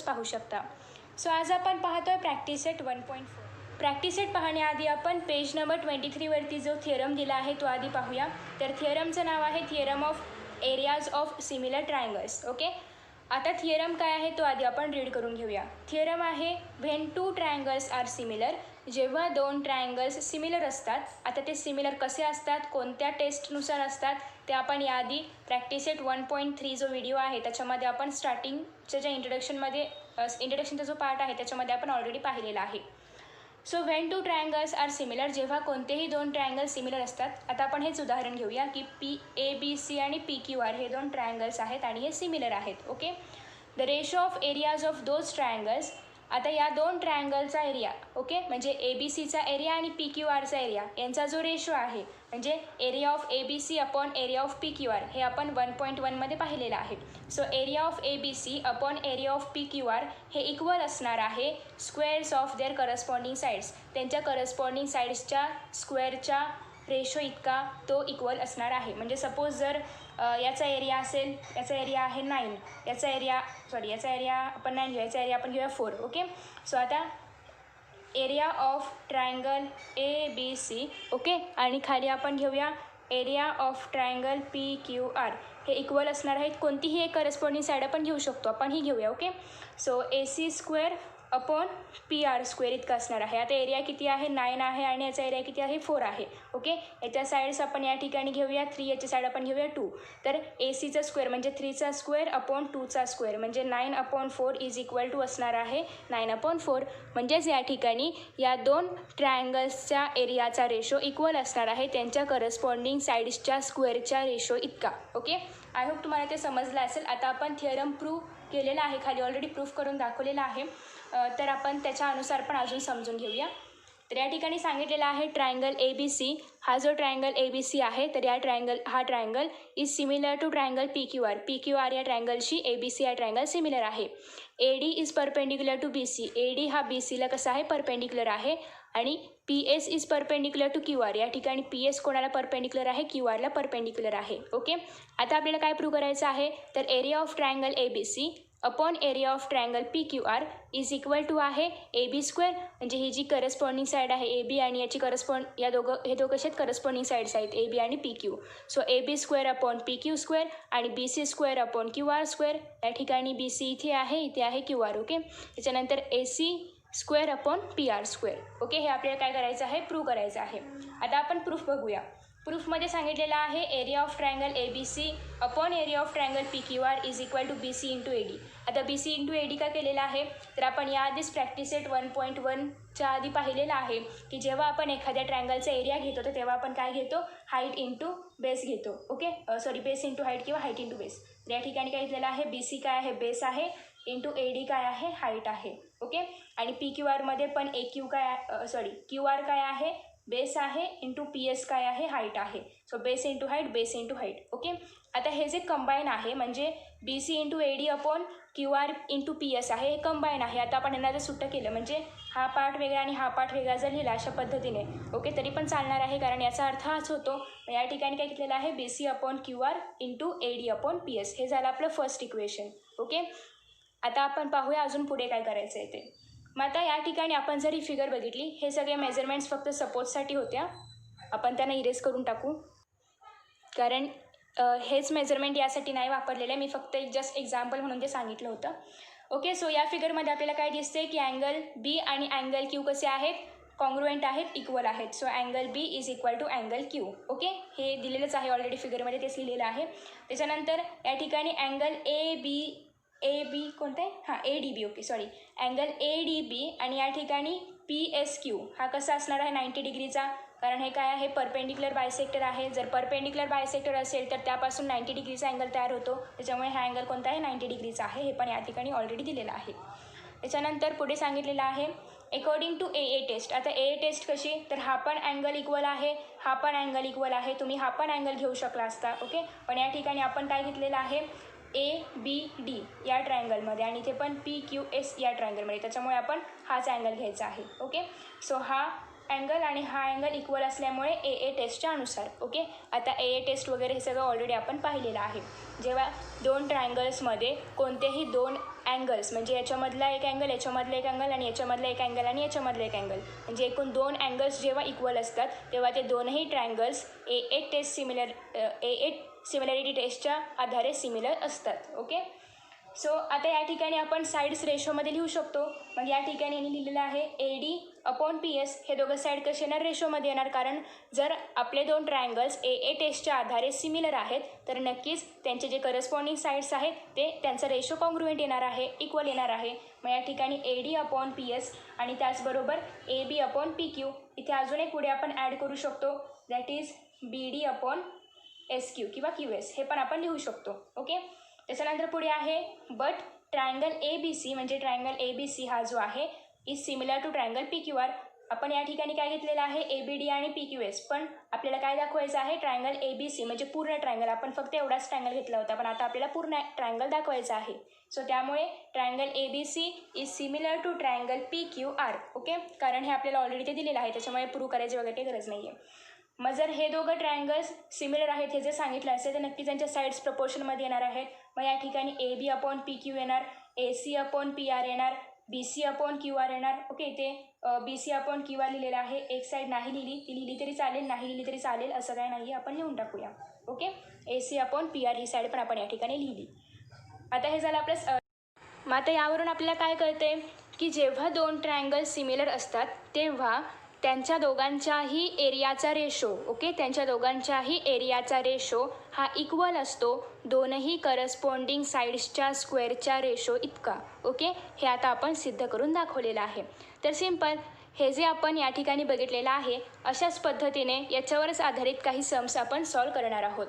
पाहू शकता. सो आज आपण पाहतोय प्रॅक्टिस सेट 1.4. प्रॅक्टिस सेट पाहण्याआधी आपण पेज नंबर 23वरती जो थिअरम दिला आहे तो आधी पाहूया. तर थिअरमचं नाव आहे theorem of areas of similar triangles. Okay, आता थिअरम काय आहे तो आधी आपण रीड करून घेऊया. थिअरम आहे when two triangles are similar, जेव्हा दोन ट्रायंगल्स सिमिलर असतात. आता ते सिमिलर कसे असतात, कोणत्या टेस्टनुसार असतात ते आपण याआधी प्रॅक्टिस सेट 1.3 जो व्हिडिओ आहे त्याच्यामध्ये आपण स्टार्टिंगच्या ज्या इंट्रोडक्शनचा जो पार्ट आहे त्याच्यामध्ये आपण ऑलरेडी पाहिलेला आहे. So when two triangles are similar, जेव्हा कोणतेही दोन ट्रायंगल्स सिमिलर असतात. आता आपण हेच उदाहरण घेऊया की PABC आणि PQR हे दोन ट्रायंगल्स आहेत आणि हे सिमिलर आहेत. Okay, the ratio of areas of those triangles. आता या दोन ट्रायंगलचा एरिया, ओके, म्हणजे ABCचा एरिया आणि PQRचा एरिया यांचा जो रेशो आहे म्हणजे area of ABC upon area of PQR हे आपण 1.1मध्ये पाहिलेलं आहे. So area of ABC upon area of PQR हे इक्वल असणार आहे squares of their corresponding sides. त्यांच्या करस्पॉन्डिंग साईड्सच्या स्क्वेअरच्या रेशो इतका तो इक्वल असणार आहे. म्हणजे सपोज जर याचा एरिया असेल, याचा एरिया आहे 9, याचा एरिया आपण 9 घेऊ, याचा एरिया आपण घेऊया 4. ओके, सो आता area of triangle ABC, okay, आणि खाली आपण घेऊया एरिया ऑफ ट्रायंगल PQR हे इक्वल असणार आहेत. कोणतीही एक करस्पॉन्डिंग साईड आपण घेऊ शकतो, आपण ही घेऊया. Okay, so AC square upon PR square इतका असणार आहे. आता एरिया किती आहे, 9 आहे आणि याचा एरिया किती आहे, 4 आहे. ओके, याच्या साईड्स आपण या ठिकाणी घेऊया 3, याची साईड आपण घेऊया 2. तर ACचा स्क्वेअर म्हणजे 3चा स्क्वेअर अपॉन 2चा स्क्वेअर म्हणजे 9/4 इज इक्वल टू असणार आहे 9/4. म्हणजेच या ठिकाणी या दोन ट्रायंगल्सच्या एरियाचा रेशो इक्वल असणार आहे त्यांच्या करस्पॉन्डिंग साईड्सच्या स्क्वेअरच्या रेशो इतका. ओके, आय होप तुम्हाला ते समजलं असेल. आता आपण थिअरम प्रूव्ह केलेला आहे, खाली ऑलरेडी प्रूफ करून दाखवलेला आहे. तर आपण त्याच्या अनुसार पण अजून समजून घेऊया. तर या ठिकाणी सांगितलेलं आहे ट्रायंगल ABC, हा जो ट्रायंगल ABC आहे तर हा triangle is similar to triangle PQR या ट्रायंगलशी ABC या ट्रायंगल सिमिलर आहे. AD is perpendicular to BC, AD हा BCला कसा आहे, परपेंडिक्युलर आहे. आणि PS is perpendicular to QR, या ठिकाणी PS कोणाला परपेंडिक्युलर आहे, QRला परपेंडिक्युलर आहे. ओके, आता आपल्याला काय प्रूव्ह करायचं आहे, तर area of triangle ABC upon area of triangle PQR is equal to आहे AB स्क्वेअर, म्हणजे ही जी करस्पॉन्डिंग साईड आहे AB आणि याची हे दोघं कसे आहेत, करस्पॉन्डिंग साईड्स आहेत AB आणि PQ. So AB square upon PQ square आणि BC square upon QR square. या ठिकाणी BC इथे आहे QR. ओके, त्याच्यानंतर AC square upon PR square. Okay, हे आपल्याला काय करायचं आहे, प्रूव्ह करायचं आहे. आता आपण प्रूफ बघूया. प्रूफमध्ये सांगितलेलं आहे area of triangle ABC upon area of triangle PQR is equal to BC into AD. आता BC इंटू AD का केलेला आहे, तर आपण याआधीच प्रॅक्टिस सेट 1.1च्या आधी पाहिलेलं आहे की जेव्हा आपण एखाद्या ट्रायंगलचा एरिया घेतो तर तेव्हा आपण काय घेतो, हाईट इंटू बेस घेतो. ओके, बेस इंटू हाईट किंवा हाईट इंटू बेस. तर या ठिकाणी काय घेतलेलं आहे, BC काय आहे, बेस आहे, इंटू AD काय आहे, हाईट आहे. ओके, आणि PQRमध्ये पण QR काय आहे, बेस आहे, इंटू PS काय आहे, हाईट आहे. So base into height. Okay, आता हे जे कंबाईन आहे म्हणजे BC into AD upon QR into PS आहे, हे कंबाईन आहे. आता आपण यांना जर सुट्टं केलं म्हणजे हा पार्ट वेगळा आणि हा पार्ट वेगळा जर लिहिला अशा पद्धतीने, ओके, तरी पण चालणार आहे कारण याचा अर्थ हाच होतो. या ठिकाणी काय घेतलेलं आहे, BC upon QR into AD upon PS. हे झालं आपलं फर्स्ट इक्वेशन. ओके, आता आपण पाहूया अजून पुढे काय करायचं आहे ते. मग आता या ठिकाणी आपण जर ही फिगर बघितली, हे सगळे मेजरमेंट्स फक्त सपोजसाठी होत्या, आपण त्यांना इरेज करून टाकू कारण हेच मेजरमेंट यासाठी नाही वापरलेलं आहे, मी फक्त जस्ट एक्झाम्पल म्हणून ते सांगितलं होतं. ओके, सो या फिगरमध्ये आपल्याला काय दिसते की अँगल B आणि अँगल Q कसे आहेत, कॉन्ग्रुएंट आहेत, इक्वल आहेत. So angle B is equal to angle Q. Okay, हे दिलेलंच आहे ऑलरेडी फिगरमध्ये, तेच लिहिलेलं आहे. त्याच्यानंतर या ठिकाणी अँगल AB कोणतं आहे, ADB. ओके, अँगल ADB आणि या ठिकाणी PSQ हा कसा असणार आहे, 90 डिग्रीचा, कारण हे काय आहे, परपेंडिक्युलर बायसेक्टर आहे. जर परपेंडिक्युलर बायसेक्टर असेल तर त्यापासून 90 डिग्रीचा अँगल तयार होतो, त्याच्यामुळे हा अँगल कोणता आहे, 90 डिग्रीचा आहे. हे पण या ठिकाणी ऑलरेडी दिलेलं आहे. त्याच्यानंतर पुढे सांगितलेलं आहे अकॉर्डिंग टू AA टेस्ट. आता AA टेस्ट कशी, तर हा पण अँगल इक्वल आहे, हा पण अँगल इक्वल आहे, तुम्ही हा पण अँगल घेऊ शकला असता. ओके, पण या ठिकाणी आपण काय घेतलेलं आहे, ABD या ट्रायंगलमध्ये आणि इथे पण PQS या ट्रायंगलमध्ये, त्याच्यामुळे आपण हाच अँगल घ्यायचा आहे. ओके, सो हा अँगल आणि हा अँगल इक्वल असल्यामुळे AA टेस्टच्या अनुसार. ओके, आता AA टेस्ट वगैरे हे सगळं ऑलरेडी आपण पाहिलेलं आहे. जेव्हा दोन ट्रायंगल्समध्ये कोणतेही दोन अँगल्स, म्हणजे याच्यामधला एक अँगल, याच्यामधला एक अँगल आणि याच्यामधला एक अँगल आणि याच्यामधला एक अँगल, म्हणजे एकूण 2 अँगल्स जेव्हा इक्वल असतात तेव्हा ते दोनही ट्रायंगल्स A8 सिमिलॅरिटी टेस्टच्या आधारे सिमिलर असतात. ओके. सो आता या ठिकाणी आपण साईड्स रेशोमध्ये लिहू शकतो. मग या ठिकाणी यांनी लिहिलेलं आहे AD/PS. हे दोघं साईड कसे येणार? रेशोमध्ये येणार. कारण जर आपले 2 ट्रायंगल्स AA टेस्टच्या आधारे सिमिलर आहेत तर नक्कीच त्यांचे जे करस्पॉन्डिंग साईड्स आहेत ते त्यांचा रेशो कॉन्ग्रुएंट येणार आहे, इक्वल येणार आहे. मग या ठिकाणी AD/PS आणि त्याचबरोबर AB/PQ. इथे अजून एक पुढे आपण ॲड करू शकतो, दॅट इज BD/SQ किंवा QS. हे पण आपण लिहू शकतो. ओके. त्याच्यानंतर पुढे आहे बट ट्रायंगल ABC, म्हणजे ट्रायंगल ABC हा जो आहे is similar to triangle PQR. आपण या ठिकाणी काय घेतलेलं आहे? ABD आणि PQS. पण आपल्याला काय दाखवायचं आहे? ट्रायंगल ABC म्हणजे पूर्ण ट्रायंगल. आपण फक्त एवढाच ट्रायंगल घेतला होता, पण आता आपल्याला पूर्ण ट्रायंगल दाखवायचं आहे. सो त्यामुळे triangle ABC is similar to triangle PQR. Okay. कारण हे आपल्याला ऑलरेडी ते दिलेलं आहे, त्याच्यामुळे प्रूव्ह करायची वगैरे काही गरज नाही आहे. मग जर हे दोघं ट्रायंगल्स सिमिलर आहेत हे जे सांगितलं असेल तर नक्की त्यांच्या साईड्स प्रपोर्शनमध्ये येणार आहेत. मग या ठिकाणी AB/PQ येणार, AC/PR येणार, BC/QR येणार. ओके. ते BC/QR लिहिलेलं आहे. एक साईड नाही लिहिली, ती लिहिली तरी चालेल, नाही लिहिली तरी चालेल, असं काय नाही, आपण लिहून टाकूया. ओके. AC/PR ही साईड पण आपण या ठिकाणी लिहिली. आता हे झालं आपलं. मग आता यावरून आपल्याला काय कळते की जेव्हा 2 ट्रायंगल्स सिमिलर असतात तेव्हा त्यांच्या दोघांच्याही एरियाचा रेशो, ओके, त्यांच्या दोघांच्याही एरियाचा रेशो हा इक्वल असतो दोनही करस्पॉन्डिंग साईड्सच्या स्क्वेअरच्या रेशो इतका. ओके. हे आता आपण सिद्ध करून दाखवलेलं आहे. तर सिंपल हे जे आपण या ठिकाणी बघितलेलं आहे अशाच पद्धतीने याच्यावरच आधारित काही सम्स आपण सॉल्व करणार आहोत.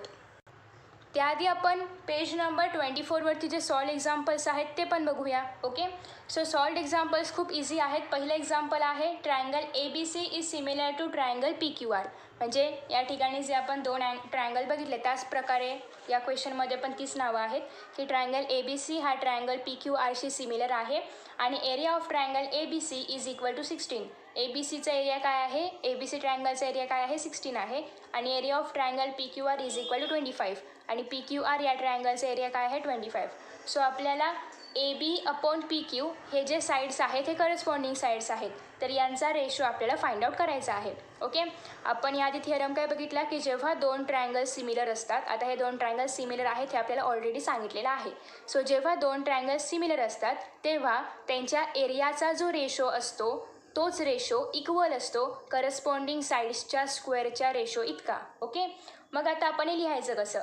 त्याआधी आपण पेज नंबर 24वरती जे सॉल्ड एक्झाम्पल्स आहेत ते पण बघूया. ओके. सो सॉल्ड एक्झाम्पल्स खूप इझी आहेत. पहिलं एक्झाम्पल आहे triangle ABC is similar to triangle PQR. म्हणजे या ठिकाणी जे आपण 2 ट्रायंगल बघितले त्याच प्रकारे या क्वेश्चनमध्ये पण तीच नावं आहेत की ट्रायंगल ABC हा ट्रायंगल PQRशी सिमिलर आहे आणि area of triangle ABC is equal to 16. ABCचा एरिया काय आहे? ABC ट्रायंगलचा एरिया काय आहे? 16 आहे. आणि area of triangle PQR is equal to 25 आणि PQR या ट्रायंगलचा एरिया काय आहे? 25. सो आपल्याला AB/PQ हे जे साईड्स आहेत हे करस्पॉन्डिंग साईड्स आहेत, तर यांचा रेशो आपल्याला फाइंड आउट करायचा आहे. ओके. आपण याआधी थिअरम काय बघितला की जेव्हा 2 ट्रायंगल्स सिमिलर असतात, आता हे 2 ट्रायंगल्स सिमिलर आहेत हे आपल्याला ऑलरेडी सांगितलेलं आहे. सो जेव्हा 2 ट्रायंगल्स सिमिलर असतात तेव्हा त्यांच्या एरियाचा जो रेशो असतो तोच रेशो इक्वल असतो करस्पॉन्डिंग साईड्सच्या स्क्वेअरच्या रेशो इतका. ओके. मग आता आपण हे लिहायचं कसं?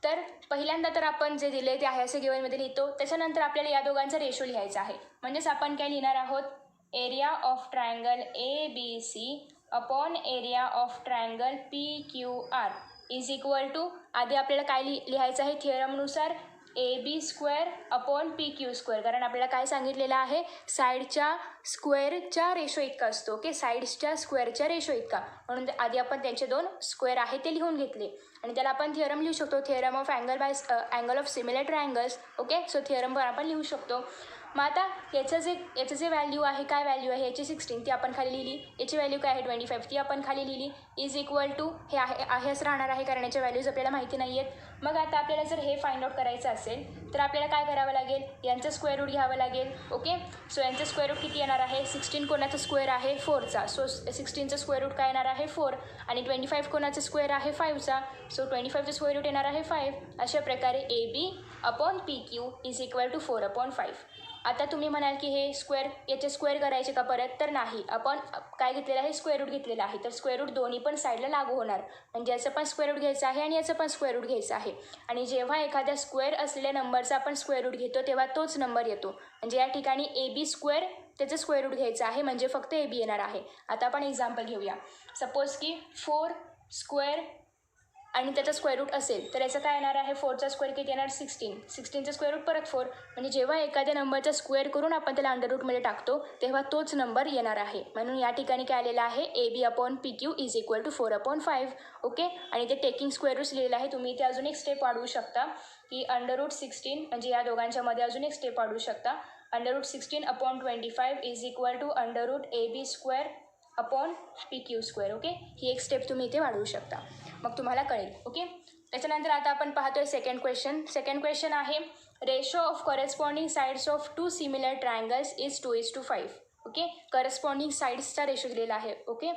तर पहिल्यांदा तर आपण जे दिले ते आहे असे गिवनमध्ये लिहितो. त्याच्यानंतर आपल्याला या दोघांचा रेशो लिहायचा आहे. म्हणजेच आपण काय लिहिणार आहोत? Area of triangle ABC upon area of triangle PQR is equal to, आधी आपल्याला काय लिहायचं आहे थिअरमनुसार? AB² upon PQ². कारण आपल्याला काय सांगितलेलं आहे? साईडच्या स्क्वेअरच्या रेशो इतका असतो. ओके. साईड्सच्या स्क्वेअरच्या रेशो इतका, म्हणून आधी आपण त्यांचे 2 स्क्वेअर आहेत ते लिहून घेतले आणि त्याला आपण थिअरम लिहू शकतो, theorem of angle of similar triangles. Okay. So theorem पण आपण लिहू शकतो. मग आता याचं जे व्हॅल्यू आहे, काय व्हॅल्यू आहे याची 16 ती आपण खाली लिहिली, याची व्हॅल्यू काय आहे 25 ती आपण खाली लिहिली, इज इक्वल टू हे आहे असं राहणार आहे कारण याच्या व्हॅल्यूज आपल्याला माहिती नाही आहेत. मग आता आपल्याला जर हे फाइंड आउट करायचं असेल तर आपल्याला काय करावं लागेल? यांचं स्क्वेअर रूट घ्यावं लागेल. ओके. सो यांचं स्क्वेअर रूट किती येणार आहे? 16 कोणाचा स्क्वेअर आहे? 4चा. सो 16चं स्क्वेअर रूट काय येणार आहे? 4. आणि 25 कोणाचं स्क्वेअर आहे? 5चा. सो 25चं स्क्वेअर रूट येणार आहे 5. अशा प्रकारे AB/PQ इज इक्वल टू 4/5. आता तुम्ही म्हणाल की हे याचे स्क्वेअर करायचे का परत? तर नाही, आपण काय घेतलेलं आहे? स्क्वेअर रूट घेतलेला आहे. तर स्क्वेअर रूट दोन्ही पण साईडला लागू होणार, म्हणजे याचं पण स्क्वेअर रूट घ्यायचं आहे आणि याचं पण स्क्वेअर रूट घ्यायचं आहे. आणि जेव्हा एखाद्या स्क्वेअर असलेल्या नंबरचा आपण स्क्वेअर रूट घेतो तेव्हा तोच नंबर येतो. म्हणजे या ठिकाणी AB² त्याचं स्क्वेअर रूट घ्यायचं आहे म्हणजे फक्त AB येणार आहे. आता आपण एक्झाम्पल घेऊया. सपोज की 4² आणि त्याचा स्क्वेअर रूट असेल तर याचं काय येणार आहे? 4चा स्क्वेअर किती येणार? 16. 16चं स्क्वेअर रूट परत 4. म्हणजे जेव्हा एखाद्या नंबरचा स्क्वेअर करून आपण त्याला अंडर रूटमध्ये टाकतो तेव्हा तोच नंबर येणार आहे. म्हणून या ठिकाणी काय आलेलं आहे? AB/PQ is equal to 4/5. Okay. आणि ते टेकिंग स्क्वेअर रूट्स लिहिलेलं आहे. तुम्ही इथे अजून एक स्टेप वाढवू शकता की √16 म्हणजे या दोघांच्यामध्ये अजून एक स्टेप वाढवू शकता. √16/25 is equal to √AB² upon PQ². Okay. ही एक स्टेप तुम्ही इथे वाढवू शकता, मग तुम्हाला कळेल. ओके. त्याच्यानंतर आता आपण पाहतोय सेकंड क्वेश्चन आहे ratio of corresponding sides of two similar triangles is 2:5. Okay, corresponding साइड्सचा रेशो दिलेला आहे. ओके,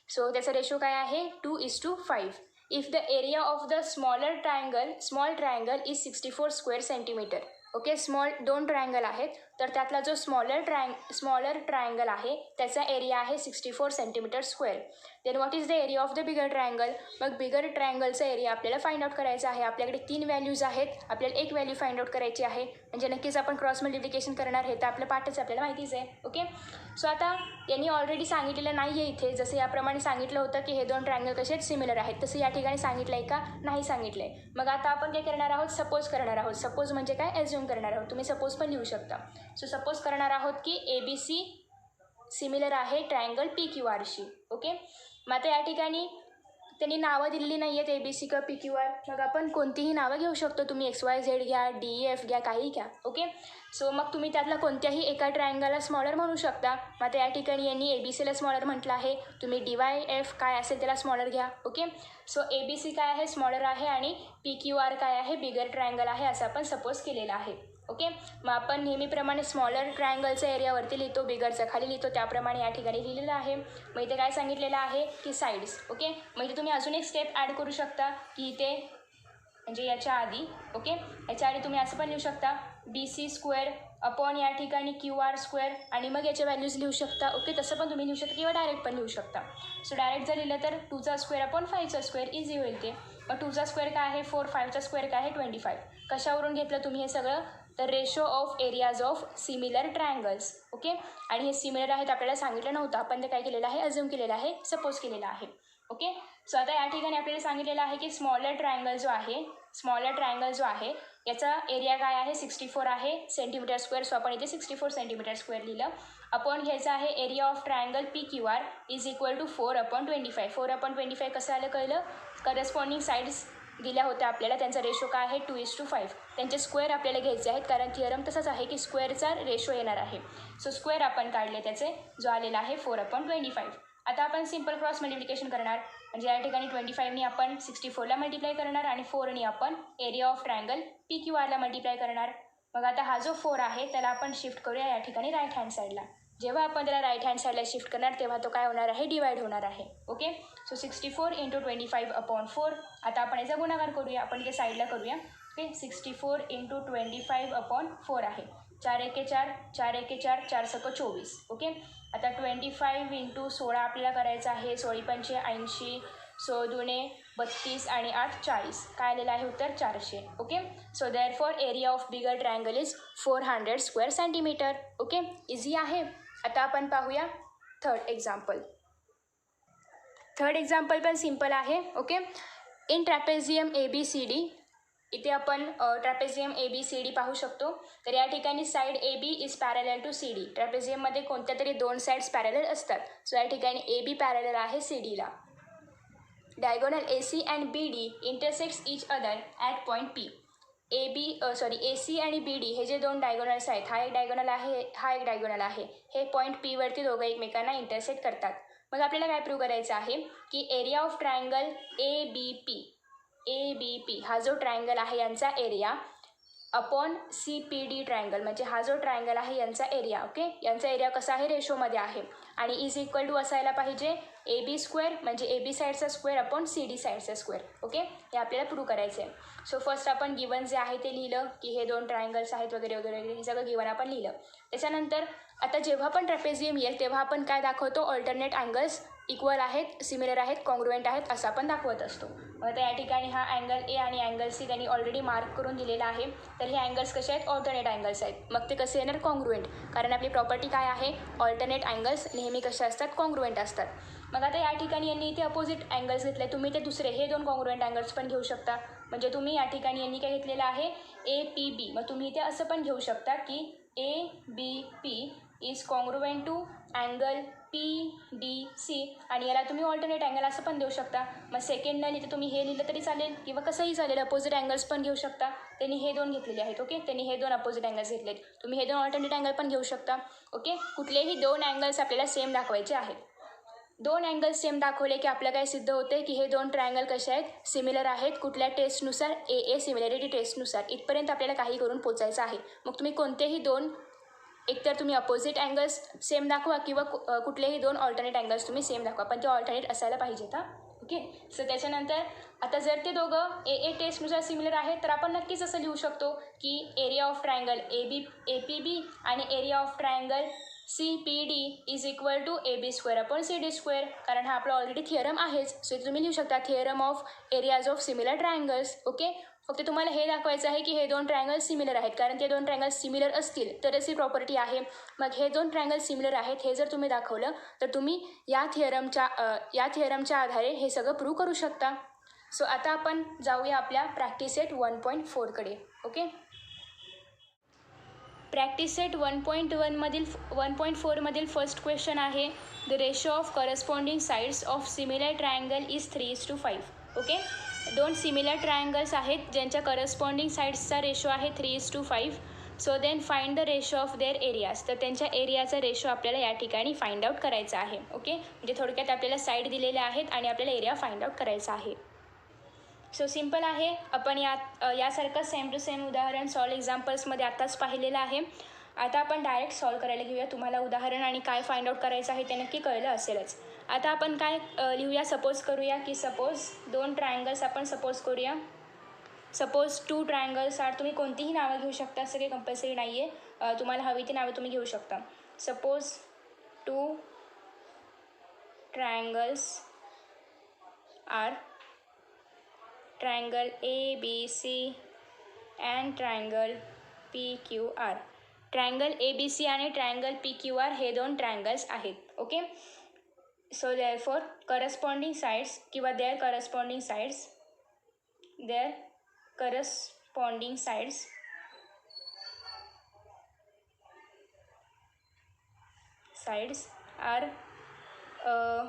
सो त्याचा रेशो काय आहे 2:5. If the area of the small triangle is 64 square centimetre. Okay, दोन ट्रायंगल आहेत, तर त्यातला जो स्मॉलर ट्रायंगल आहे त्याचा एरिया आहे 64 centimetre square. Then what is the area of the bigger triangle. मग बिगर ट्रायंगलचा एरिया आपल्याला फाइंड आउट करायचा आहे. आपल्याकडे 3 व्हॅल्यूज आहेत, आपल्याला एक व्हॅल्यू फाइंड आउट करायची आहे. म्हणजे नक्कीच आपण क्रॉस मल्टिप्लिकेशन करणार आहे, तर आपलं पाठच आपल्याला माहितीच आहे. ओके, सो आता यांनी ऑलरेडी सांगितलेलं नाही आहे इथे, जसं याप्रमाणे सांगितलं होतं की हे दोन ट्रायंगल कसे सिमिलर आहेत, तसं या ठिकाणी सांगितलं आहे का नाही सांगितलं आहे. मग आता आपण काय करणार आहोत, सपोज करणार आहोत. सपोज म्हणजे काय, ॲज्युम करणार आहोत. तुम्ही सपोज पण लिहू शकता. सो सपोज करणार आहोत की ABC सिमिलर आहे ट्रायंगल PQRशी. ओके, मग आता या ठिकाणी त्यांनी नावं दिलेली नाही आहेत ABC किंवा PQR. मग आपण कोणतीही नावं घेऊ शकतो. तुम्ही XYZ घ्या, DEF घ्या, काही घ्या. ओके, सो मग तुम्ही त्यातला कोणत्याही एका ट्रायंगलला स्मॉलर म्हणू शकता. मग आता या ठिकाणी यांनी ABCला स्मॉलर म्हटलं आहे. तुम्ही DYF काय असेल त्याला स्मॉलर घ्या. ओके, सो ABC काय आहे, स्मॉलर आहे, आणि PQR काय आहे, बिगर ट्रायंगल आहे, असं आपण सपोज केलेलं आहे. ओके, मग आपण नेहमीप्रमाणे स्मॉलर ट्रायंगलचा एरियावरती लिहितो, बिगरचा खाली लिहितो, त्याप्रमाणे या ठिकाणी लिहिलेलं आहे. मग इथे काय सांगितलेलं आहे की साईड्स. ओके, मग इथे तुम्ही अजून एक स्टेप ॲड करू शकता की इथे म्हणजे याच्या आधी. ओके, याच्या आधी तुम्ही असं पण लिहू शकता BC स्क्वेअर अपॉन या ठिकाणी QR स्क्वेअर, आणि मग याच्या व्हॅल्यूज लिहू शकता. ओके, तसं पण तुम्ही लिहू शकता किंवा डायरेक्ट पण लिहू शकता. सो डायरेक्ट जर लिहिलं तर 2चा स्क्वेअर अपॉन 5चा स्क्वेअर इझी होईल ते. मग 2चा स्क्वेअर काय आहे 4, 5चा स्क्वेअर काय आहे 25. कशावरून घेतलं तुम्ही हे सगळं, तर ratio of areas of similar triangles. Okay, आणि हे सिमिलर आहेत आपल्याला सांगितलं नव्हतं, आपण ते काय केलेलं आहे, अज्युम केलेलं आहे, सपोज केलेलं आहे. ओके, सो आता या ठिकाणी आपल्याला सांगितलेलं आहे की स्मॉलर ट्रायंगल जो आहे याचा एरिया काय आहे 64 आहे सेंटीमीटर स्क्वेअर. सो आपण इथे 64 सेंटीमीटर स्क्वेअर लिहिलं. अपॉन घ्यायचं आहे area of triangle PQR is equal to 4/25. 4/25 कसं आलं कळलं, करस्पॉन्डिंग साईड्स दिल्या होत्या आपल्याला, त्यांचा रेशो काय आहे 2:5. त्यांचे स्क्वेअर आपल्याला घ्यायचे आहेत, कारण थिअरम तसंच आहे की स्क्वेअरचा रेशो येणार आहे. सो स्क्वेअर आपण काढले त्याचे, जो आलेला आहे 4/25. आता आपण सिम्पल क्रॉस मल्टिप्लिकेशन करणार. म्हणजे या ठिकाणी 25नी आपण 64ला मल्टिप्लाय करणार आणि 4नी आपण एरिया ऑफ ट्रायंगल PQRला मल्टिप्लाय करणार. मग आता हा जो 4 आहे त्याला आपण शिफ्ट करूया या ठिकाणी राईट हँड साईडला. जेव्हा आपण त्याला राईट हँड साईडला शिफ्ट करणार तेव्हा तो काय होणार आहे, डिवाइड होणार आहे. Okay, so 64 × 25/4. आता आपण याचा गुणाकार करूया, आपण इथे साईडला करूया. ओके, 64 × 25/4 आहे. 4 एके 4, 4 एके 4, 4 सक 24. ओके, आता 25 × 16 आपल्याला करायचं आहे. 16×5 80, 16 दुणे 32 आणि 8 40. काय आलेलं आहे उत्तर 400. Okay, so therefore area of bigger triangle is 400 square centimetre. Okay, easy आहे. आता आपण पाहूया थर्ड एक्झाम्पल. थर्ड एक्झाम्पल पण सिम्पल आहे. ओके, इन ट्रॅपेझियम ABCD, इथे आपण ट्रॅपेझियम ABCD पाहू शकतो. तर या ठिकाणी side AB is parallel to CD. ट्रॅपेझियममध्ये कोणत्या तरी 2 साईड्स पॅरलल असतात. सो या ठिकाणी AB पॅरलल आहे CDला. Diagonal AC and BD intersects each other at point P. AC आणि BD हे जे 2 डायगोनल्स आहेत, हा एक डायगोनल आहे, हा एक डायगोनल आहे, हे पॉईंट P वरती दोघं एकमेकांना इंटरसेक्ट करतात. मग आपल्याला काय प्रूव्ह करायचं आहे की एरिया ऑफ ट्रायंगल ABP हा जो ट्रायंगल आहे यांचा एरिया अपॉन CPD ट्रायंगल, म्हणजे हा जो ट्रायंगल आहे यांचा एरिया. ओके, यांचा एरिया कसा आहे, रेशोमध्ये आहे, आणि इज इक्वल टू असायला पाहिजे AB स्क्वेअर म्हणजे AB साईडचा स्क्वेअर अपॉन CD साईडचा स्क्वेअर. ओके, हे आपल्याला प्रूव्ह करायचं आहे. सो फर्स्ट आपण गिवन जे आहे ते लिहिलं की हे 2 ट्रायंगल्स आहेत वगैरे वगैरे वगैरे, हे सगळं गिवन आपण लिहिलं. त्याच्यानंतर आता जेव्हा पण ट्रॅपेझियम येईल तेव्हा आपण काय दाखवतो, ऑल्टरनेट अँगल्स इक्वल आहेत, सिमिलर आहेत, कॉन्ग्रुएंट आहेत असं आपण दाखवत असतो. मग आता या ठिकाणी हा अँगल A आणि अँगल C त्यांनी ऑलरेडी मार्क करून दिलेला आहे. तर हे अँगल्स कसे आहेत, ऑल्टरनेट अँगल्स आहेत. मग ते कसे येणार, कॉन्ग्रुएंट, कारण आपली प्रॉपर्टी काय आहे, ऑल्टरनेट अँगल्स नेहमी कसे असतात, कॉन्ग्रुएंट असतात. मग आता या ठिकाणी यांनी इथे अपोजिट अँगल्स घेतले, तुम्ही ते दुसरे हे 2 कॉन्ग्रुएंट अँगल्स पण घेऊ शकता. म्हणजे तुम्ही या ठिकाणी यांनी काय घेतलेलं आहे APB. मग तुम्ही इथे असं पण घेऊ शकता की ABP is congruent to angle PDC, आणि याला तुम्ही ऑल्टरनेट अँगल असं पण देऊ शकता. मग सेकंड इथे तुम्ही हे लिहिलं तरी चालेल किंवा कसंही चालेल, अपोजिट अँगल्स पण घेऊ शकता. त्यांनी हे 2 घेतलेले आहेत. ओके, त्यांनी हे 2 अपोजिट अँगल्स घेतलेत, तुम्ही हे 2 ऑल्टरनेट अँगल पण घेऊ शकता. ओके, कुठलेही 2 अँगल्स आपल्याला सेम दाखवायचे आहेत. दोन अँगल सेम दाखवले की आपलं काय सिद्ध होते की हे दोन ट्रायंगल कसे आहेत, सिमिलर आहेत. कुठल्या टेस्टनुसार, ए सिमिलॅरिटी टेस्टनुसार. इथपर्यंत आपल्याला काही करून पोचायचं आहे. मग तुम्ही कोणतेही दोन, एकतर तुम्ही अपोजिट अँगल्स सेम दाखवा किंवा कुठलेही दोन ऑल्टरनेट अँगल्स तुम्ही सेम दाखवा, पण ते ऑल्टरनेट असायला पाहिजेत. ओके. सो त्याच्यानंतर आता जर ते दोघं ए टेस्टनुसार सिमिलर आहेत तर आपण नक्कीच असं लिहू शकतो की एरिया ऑफ ट्रायंगल APB आणि area of triangle CPD is equal to AB square upon CD square, कारण हा आपला ऑलरेडी थिअरम आहेच. सो इथे तुम्ही लिहू शकता theorem of areas of similar triangles. Okay. फक्त तुम्हाला हे दाखवायचं आहे की हे दोन ट्रायंगल सिमिलर आहेत, कारण ते दोन ट्रायंगल सिमिलर असतील तरच ही प्रॉपर्टी आहे. मग हे दोन ट्रायंगल सिमिलर आहेत हे जर तुम्ही दाखवलं तर तुम्ही या थिअरमच्या आधारे हे सगळं प्रूव्ह करू शकता. सो आता आपण जाऊया आपल्या प्रॅक्टिस सेट 1.4कडे. ओके. प्रॅक्टिस सेट 1.4मधील फर्स्ट क्वेश्चन आहे the ratio of corresponding sides of similar triangle is 3:5. Okay. दोन सिमिलर ट्रायंगल्स आहेत ज्यांच्या करस्पॉन्डिंग साईड्सचा रेशो आहे 3:5. So then find the ratio of their areas. तर त्यांच्या एरियाचा रेशो आपल्याला या ठिकाणी फाइंड आउट करायचा आहे. ओके. म्हणजे थोडक्यात आपल्याला साईड दिलेल्या आहेत आणि आपल्याला एरिया फाइंड आउट करायचा आहे. सो सिम्पल आहे. आपण यासारखं सेम टू सेम उदाहरण सॉल्व एक्झाम्पल्समध्ये आत्ताच पाहिलेलं आहे. आता आपण डायरेक्ट सॉल्व करायला घेऊया. तुम्हाला उदाहरण आणि काय फाइंड आउट करायचं आहे ते नक्की कळलं असेलच. आता आपण काय लिहूया, सपोज करूया की सपोज दोन ट्रायंगल्स आपण सपोज करूया. Suppose 2 triangles are. तुम्ही कोणतीही नावं घेऊ शकता, असं काही कंपल्सरी नाही आहे. तुम्हाला हवी ती नावं तुम्ही घेऊ शकता. Suppose 2 triangles are triangle ABC and triangle PQR. Triangle ABC आणि ट्रायंगल PQR हे दोन ट्रायंगल्स आहेत. Okay. So therefore corresponding sides किंवा देअर करस्पॉन्डिंग साईड्स आर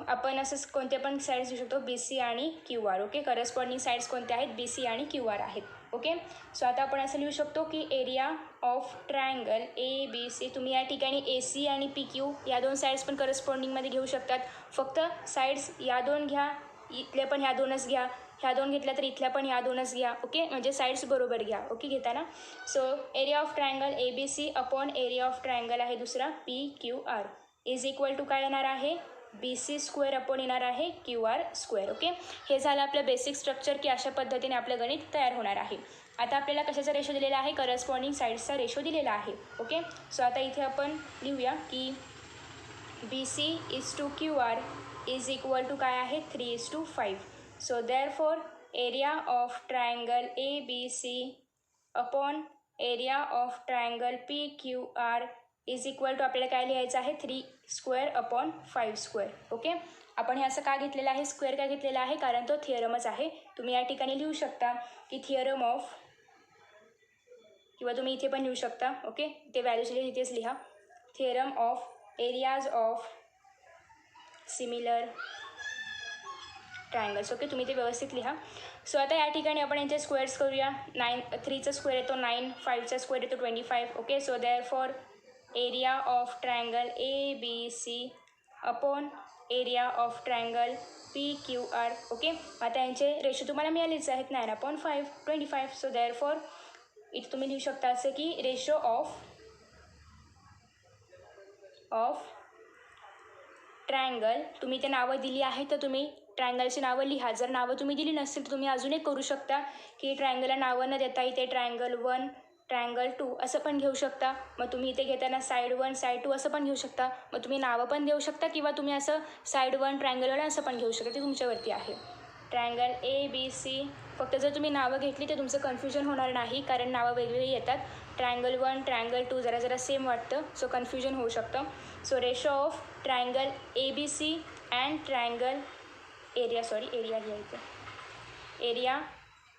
आपण असं कोणते पण साईड्स घेऊ शकतो, BC आणि QR. ओके. करस्पॉन्डिंग साईड्स कोणत्या आहेत, BC आणि QR आहेत. ओके. सो आता आपण असं लिहू शकतो की एरिया ऑफ ट्रायंगल ABC. तुम्ही या ठिकाणी AC आणि PQ या दोन साईड्स पण करस्पॉन्डिंगमध्ये घेऊ शकतात. फक्त साईड्स या दोन घ्या, इथल्या पण ह्या दोनच घ्या, ह्या दोन घेतल्या तर इथल्या पण ह्या दोनच घ्या. ओके. म्हणजे साईड्स बरोबर घ्या. ओके घेताना. So area of triangle ABC upon area of triangle आहे दुसरा PQR इज इक्वल टू काय येणार आहे, BC स्क्वेअर अपॉन येणार आहे QR स्क्वेअर. ओके. हे झालं आपलं बेसिक स्ट्रक्चर की अशा पद्धतीने आपलं गणित तयार होणार आहे. आता आपल्याला कशाचा रेशो दिलेला आहे, करस्पॉन्डिंग साईड्सचा रेशो दिलेला आहे. ओके. सो आता इथे आपण लिहूया की BC is to QR is equal to काय आहे 3:5. So therefore area of triangle ABC upon area of triangle PQR is equal to आपल्याला काय लिहायचं आहे 3 स्क्वेअर अपॉन 5 स्क्वेअर. ओके. आपण हे असं का घेतलेलं आहे, स्क्वेअर का घेतलेला आहे, कारण तो थिअरमच आहे. तुम्ही या ठिकाणी लिहू शकता की थिअरम ऑफ, किंवा तुम्ही इथे पण लिहू शकता. ओके. ते व्हॅल्यूज इथेच लिहा. Theorem of areas of similar triangles. Okay. तुम्ही ते व्यवस्थित लिहा. सो आता या ठिकाणी आपण यांचे स्क्वेअर्स करूया. 3चा स्क्वेअर येतो 9, 5चा स्क्वेअर येतो 25. Okay. So therefore area of triangle ABC upon area of triangle PQR. Okay. आता यांचे रेशो तुम्हाला मिळालेच आहेत 9/5 25. सो देअरफॉर इथे तुम्ही लिहू शकता असं की रेशो ऑफ ट्रायंगल, तुम्ही ते नावं दिली आहे तर तुम्ही ट्रायंगलची नावं लिहा. जर नावं तुम्ही दिली नसतील तर तुम्ही अजून एक करू शकता की ट्रायंगलला नावं न देता इथे ट्रायंगल 1 ट्रायंगल 2 असं पण घेऊ शकता. मग तुम्ही इथे घेताना साईड 1 साईड 2 असं पण घेऊ शकता. मग तुम्ही नावं पण देऊ शकता किंवा तुम्ही असं साईड 1 ट्रायंगल 1 असं पण घेऊ शकता. ते तुमच्यावरती आहे. ट्रायंगल ABC फक्त जर तुम्ही नावं घेतली तर तुमचं कन्फ्युजन होणार नाही, कारण नावं वेगवेगळी येतात. ट्रायंगल 1 ट्रायंगल 2 जरा सेम वाटतं, सो कन्फ्युजन होऊ शकतं. So ratio of triangle ABC and triangle area घ्यायचं, area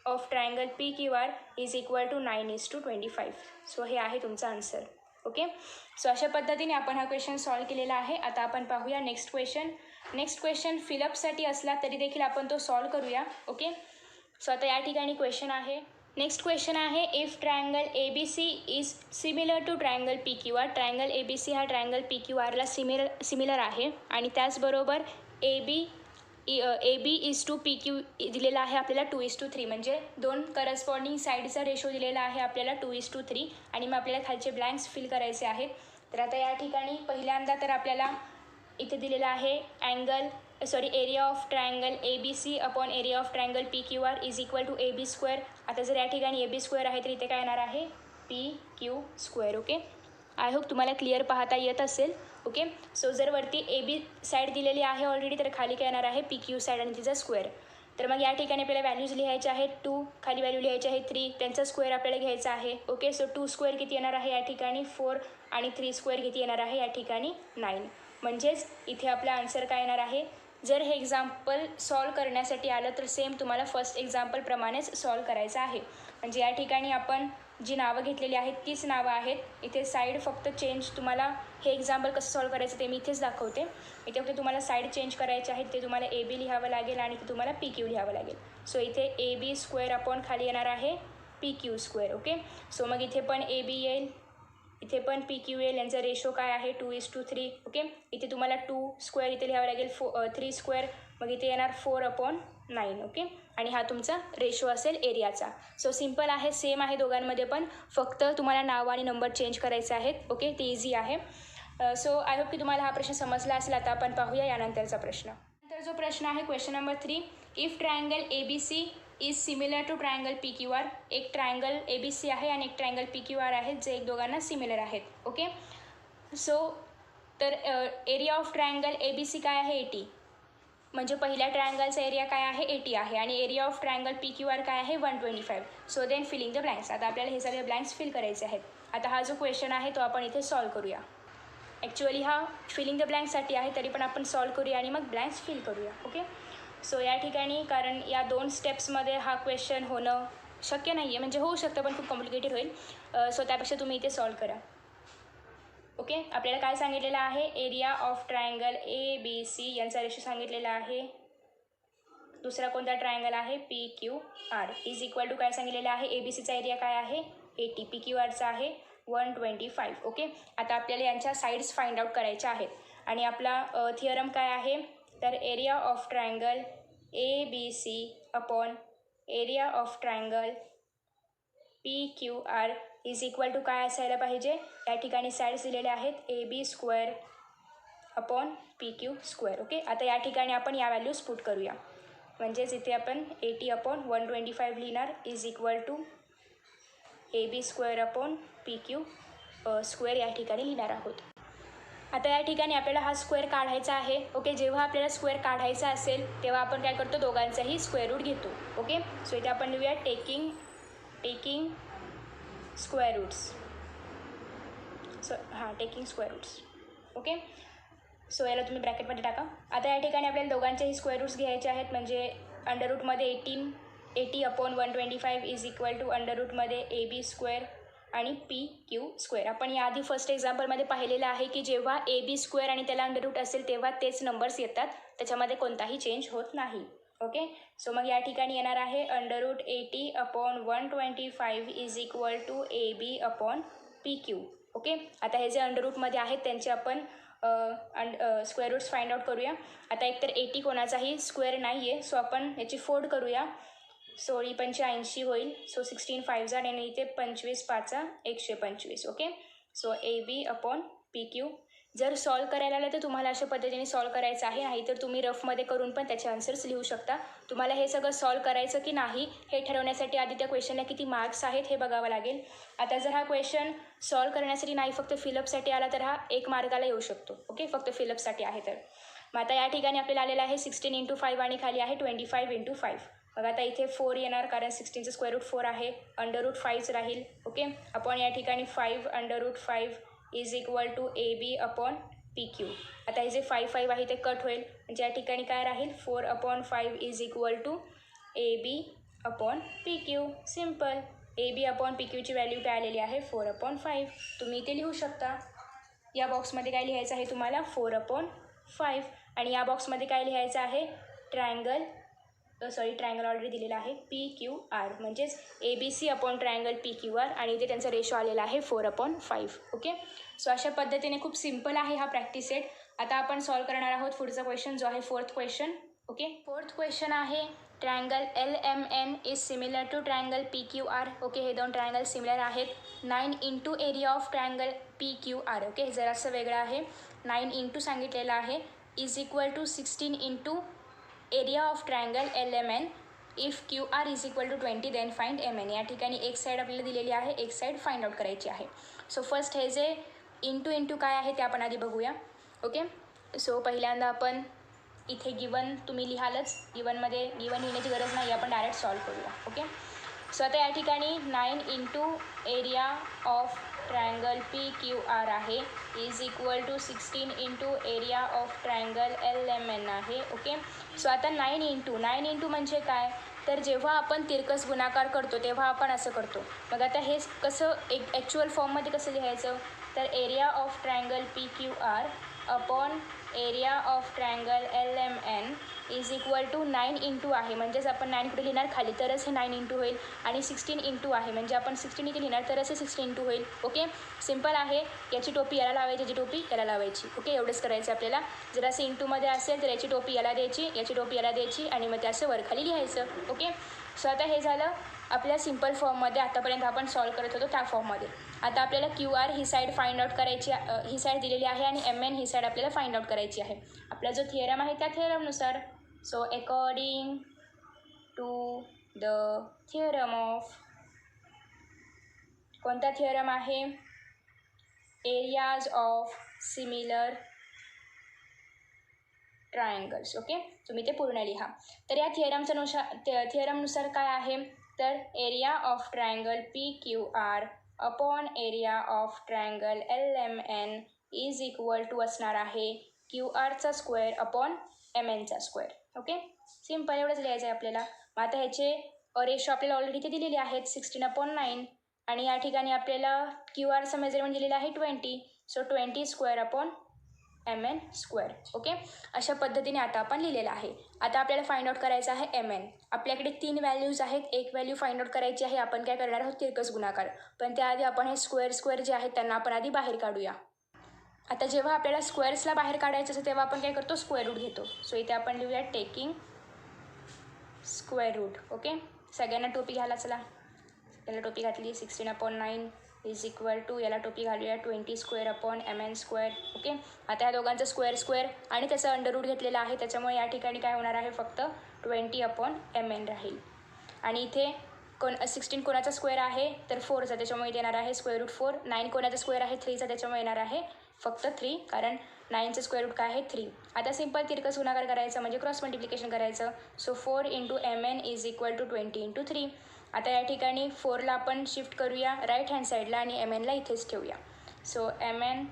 of triangle PQR is equal to 9:25. So हे आहे तुमचा आन्सर. ओके. सो अशा पद्धतीने आपण हा क्वेश्चन सॉल्व केलेला आहे. आता आपण पाहूया नेक्स्ट क्वेश्चन फिलअपसाठी असला तरी देखील आपण तो सॉल्व करूया. ओके. सो आता या ठिकाणी नेक्स्ट क्वेश्चन आहे if triangle ABC is similar to triangle PQR. Triangle ABC हा ट्रायंगल PQRला सिमिलर आहे आणि त्याचबरोबर A B is to P Q दिलेला आहे आपल्याला 2:3, म्हणजे दोन करस्पॉन्डिंग साईडचा रेशो दिलेला आहे आपल्याला 2:3, आणि मग आपल्याला खालचे ब्लँक्स फिल करायचे आहेत. तर आता या ठिकाणी पहिल्यांदा तर आपल्याला इथे दिलेला आहे area of triangle A B C upon area of triangle P Q R is equal to A B square. आता जर या ठिकाणी ए बी स्क्वेअर आहे तर इथे काय येणार आहे P Q square. Okay, I hope तुम्हाला क्लिअर पाहता येत असेल. ओके, सो जर वरती ए बी साईड दिलेली आहे ऑलरेडी, तर खाली काय येणार आहे पी क्यू साईड आणि तिचा स्क्वेअर. तर मग या ठिकाणी आपल्याला व्हॅल्यूज लिहायच्या आहेत 2, खाली व्हॅल्यू लिहायची आहे 3, त्यांचा स्क्वेअर आपल्याला घ्यायचा आहे. ओके, सो 2 स्क्वेअर किती येणार आहे या ठिकाणी 4, आणि 3 स्क्वेअर किती येणार आहे या ठिकाणी 9. म्हणजेच इथे आपला आन्सर काय येणार आहे. जर हे एक्झाम्पल सॉल्व करण्यासाठी आलं तर सेम तुम्हाला फर्स्ट एक्झाम्पलप्रमाणेच सॉल्व करायचं आहे. म्हणजे या ठिकाणी आपण जी नावं घेतलेली आहेत तीच नावं आहेत. इथे साईड फक्त चेंज, तुम्हाला हे एक्झाम्पल कसं सॉल्व करायचं ते मी इथेच दाखवते. इथे फक्त तुम्हाला साईड चेंज करायचे आहेत. ते तुम्हाला ए बी लिहावं लागेल आणि ते तुम्हाला पी क्यू लिहावं लागेल. सो इथे ए बी स्क्वेअर अपॉन खाली येणार आहे P Q square. Okay, so मग इथे पण ए बी येईल, इथे पण पी क्यू येईल. यांचा रेशो काय आहे 2:3. ओके, इथे तुम्हाला 2 स्क्वेअर इथे लिहावं लागेल 3 स्क्वेअर, मग इथे येणार 4/9. ओके, आणि हा तुमचा रेशो असेल एरियाचा. सो सिम्पल आहे, सेम आहे दोघांमध्ये पण, फक्त तुम्हाला नाव आणि नंबर चेंज करायचे आहेत. ओके, ते इझी आहे. सो आय होप की तुम्हाला हा प्रश्न समजला असेल. आता आपण पाहूया यानंतरचा प्रश्न. नंतर जो प्रश्न आहे question number 3, if triangle A B C is similar to triangle P Q R. एक ट्रायंगल ए बी सी आहे आणि एक ट्रायंगल पी क्यू आर आहेत, जे एक दोघांना सिमिलर आहेत. ओके, सो तर area of triangle A B C काय आहे 80, म्हणजे पहिल्या ट्रायंगलचा एरिया काय आहे 80 आहे, आणि area of triangle P Q R काय आहे 125. So then filling the blanks. आता आपल्याला हे सगळे ब्लँक्स फिल करायचे आहेत. आता हा जो क्वेश्चन आहे तो आपण इथे सॉल्व करूया. ॲक्च्युअली हा फिलिंग द ब्लँक्ससाठी आहे, तरी पण आपण सॉल्व करूया आणि मग ब्लँक्स फिल करूया. ओके, सो या ठिकाणी कारण या 2 स्टेप्समध्ये हा क्वेश्चन होणं शक्य नाही आहे, म्हणजे होऊ शकतं पण खूप कॉम्प्लिकेटेड होईल. सो त्यापेक्षा तुम्ही इथे सॉल्व करा. ओके, आपल्याला काय सांगितलेलं आहे, area of triangle A B C यांचा रेशो सांगितलेला आहे. दुसरा कोणता ट्रायंगल आहे P Q R is equal to काय सांगितलेलं आहे, ए बी सीचा एरिया काय आहे 80, पी क्यू आरचा आहे 125. ओके, आता आपल्याला यांच्या साईड्स फाइंड आउट करायच्या आहेत. आणि आपला थिअरम काय आहे, तर area of triangle A B C upon area of triangle P Q R is equal to काय असायला पाहिजे. या ठिकाणी साईड्स दिलेल्या आहेत A B square upon P Q square. Okay, आता या ठिकाणी आपण या व्हॅल्यूज पुट करूया. म्हणजेच इथे आपण 80/125 लिहिणार is equal to A B square upon P Q square या ठिकाणी लिहिणार आहोत. आता या ठिकाणी आपल्याला हा स्क्वेअर काढायचा आहे. ओके, जेव्हा आपल्याला स्क्वेअर काढायचा असेल तेव्हा आपण काय करतो, दोघांचाही स्क्वेअर रूट घेतो. ओके, सो इथे आपण लिहूया taking square roots. So taking square roots. Okay, so याला तुम्ही ब्रॅकेटमध्ये टाका. आता या ठिकाणी आपल्याला दोघांचेही स्क्वेअर रूट्स घ्यायचे आहेत. म्हणजे अंडर रूटमध्ये 80/125 इज इक्वल टू अंडर रूटमध्ये ए बी स्क्वेअर आणि पी क्यू स्क्वेअर. आपण याआधी फर्स्ट एक्झाम्पलमध्ये पाहिलेलं आहे की जेव्हा ए बी स्क्वेअर आणि त्याला अंडर रूट असेल तेव्हा तेच नंबर्स येतात, त्याच्यामध्ये कोणताही चेंज होत नाही. ओके, सो मग या ठिकाणी येणार आहे under root 80/125 is equal to A B upon P Q. Okay, आता हे जे अंडर रूटमध्ये आहेत त्यांचे आपण स्क्वेअर रूट्स फाइंड आउट करूया. आता एकतर 80 कोणाचाही स्क्वेअर नाही आहे, सो आपण याची फोड करूया. 16×5 होईल. सो 16 5 आणि इथे 25×5 125. Okay, so A B upon P Q. जर सॉल्व करायला आलं तर तुम्हाला अशा पद्धतीने सॉल्व करायचं आहे, नाहीतर तुम्ही रफमध्ये करून पण त्याचे आन्सर्स लिहू शकता. तुम्हाला हे सगळं सॉल्व करायचं की नाही हे ठरवण्यासाठी आधी त्या क्वेश्चनला किती मार्क्स आहेत हे बघावं लागेल. आता जर हा क्वेश्चन सॉल्व करण्यासाठी नाही, फक्त फिलअपसाठी आला तर हा 1 मार्काला येऊ शकतो. ओके, फक्त फिलअपसाठी आहे तर. मग आता या ठिकाणी आपल्याला आलेला आहे 16×5 आणि खाली आहे 25×5. मग आता इथे 4 येणार कारण 16चं स्क्वेअर रूट 4 आहे. अंडर रूट 5 राहील. ओके, आपण या ठिकाणी 5/5 is equal to A B upon P Q. आता हे जे 5 आहे ते कट होईल, म्हणजे या ठिकाणी काय राहील 4/5 is equal to A B upon P Q. Simple. A B upon P क्यूची व्हॅल्यू काय आलेली आहे 4/5. तुम्ही इथे लिहू शकता. या बॉक्समध्ये काय लिहायचं आहे तुम्हाला 4/5, आणि या बॉक्समध्ये काय लिहायचं आहे ट्रायंगल ट्रायंगल ऑलरेडी दिलेला आहे PQR, म्हणजेच ABC अपॉन ट्रायंगल PQR, आणि इथे त्यांचा रेशो आलेला आहे 4/5. ओके, सो अशा पद्धतीने खूप सिम्पल आहे हा प्रॅक्टिस सेट. आता आपण सॉल्व करणार आहोत पुढचा क्वेश्चन, जो आहे 4th question. Okay, 4th question आहे triangle LMN is similar to triangle PQR. Okay, हे दोन ट्रायंगल सिमिलर आहेत. 9 into area of triangle PQR. Okay, हे जरासं वेगळं आहे. 9 इंटू सांगितलेलं आहे is equal to 16 into area of triangle LMN. If QR is equal to 20 then find MN. या ठिकाणी एक साईड आपल्याला दिलेली आहे, एक साईड फाइंड आउट करायची आहे. सो फर्स्ट हे जे इंटू काय आहे ते आपण आधी बघूया. ओके, सो पहिल्यांदा आपण इथे गिवन तुम्ही लिहालच, गिवन लिहिण्याची गरज नाही, आपण डायरेक्ट सॉल्व करूया. ओके, सो आता या ठिकाणी 9 into area of triangle PQR आहे is equal to 16 into area of triangle LMN आहे. ओके, सो आता 9 इंटू म्हणजे काय, तर जेव्हा आपण तिरकस गुणाकार करतो तेव्हा आपण असं करतो. मग आता हे कसं एक ॲक्च्युअल फॉर्ममध्ये कसं लिहायचं, तर area of triangle PQR upon area of triangle LMN is equal to 9 into आहे, म्हणजेच आपण 9 कुठे लिहिणार खाली, तरच हे 9 इंटू होईल, आणि 16 इंटू आहे म्हणजे आपण 16 इथे लिहिणार तरच हे 16 इंटू होईल. ओके, सिम्पल आहे. याची टोपी याला लावायची, याची टोपी याला लावायची. ओके, एवढंच करायचं आपल्याला. जर असं इंटूमध्ये असेल तर याची टोपी याला द्यायची, याची टोपी याला द्यायची, आणि मग ते असं वरखाली लिहायचं. ओके, सो आता हे झालं आपल्या सिम्पल फॉर्ममध्ये. आतापर्यंत आपण सॉल्व करत होतो त्या फॉर्ममध्ये. आता आपल्याला QR ही साईड फाइंड आउट करायची, ही साईड दिलेली आहे, आणि MN ही साईड आपल्याला फाइंड आउट करायची आहे. आपला जो थिअरम आहे त्या थिअरमनुसार, so according to the theorem of, कोणता थिअरम आहे, areas of similar triangles. Okay, तुम्ही ते पूर्ण लिहा. तर या थिअरमनुसार काय आहे, तर area of triangle PQR upon area of triangle LMN is equal to असणार आहे QRचा स्क्वेअर अपॉन MNचा स्क्वेअर. ओके, सिम्पल एवढंच लिहायचं आहे आपल्याला. मग आता ह्याचे रेशो आपल्याला ऑलरेडी ते दिलेले आहेत 16/9, आणि या ठिकाणी आपल्याला QRचं मेजरमेंट दिलेलं आहे 20, so 20 square upon MN square. Okay, अशा पद्धतीने आता आपण लिहिलेलं आहे. आता आपल्याला फाइंड आउट करायचं आहे MN. आपल्याकडे 3 व्हॅल्यूज आहेत, एक व्हॅल्यू फाइंड आउट करायची आहे. आपण काय करणार आहोत, तिरकस गुणाकार. पण त्याआधी आपण हे स्क्वेअर जे आहेत त्यांना आपण आधी बाहेर काढूया. आता जेव्हा आपल्याला स्क्वेअर्सला बाहेर काढायचं असतं तेव्हा आपण काय करतो, स्क्वेअर रूट घेतो. सो इथे आपण लिहूया टेकिंग स्क्वेअर रूट. ओके, सगळ्यांना टोपी घ्यायला, चला याला टोपी घातली. 16/9 इज इक्वल टू, याला टोपी घालूया 20 square upon MN square. Okay, आता या दोघांचं स्क्वेअर आणि त्याचं अंडर रूट घेतलेलं आहे, त्याच्यामुळे या ठिकाणी काय होणार आहे, फक्त 20/MN राहील. आणि इथे 16 कोणाचा स्क्वेअर आहे, तर 4चा, त्याच्यामुळे येणार आहे स्क्वेअर रूट 4. 9 कोणाचा स्क्वेअर आहे, 3चा, त्याच्यामुळे येणार आहे फक्त 3, कारण 9चं स्क्वेअर रूट काय आहे, 3. आता सिम्पल तिरकस गुणाकार करायचं म्हणजे क्रॉस मल्टिप्लिकेशन करायचं. So 4 into MN is equal to 20 into 3. आता या ठिकाणी 4ला आपण शिफ्ट करूया राईट हँड साईडला, आणि MNला इथेच ठेवूया. So MN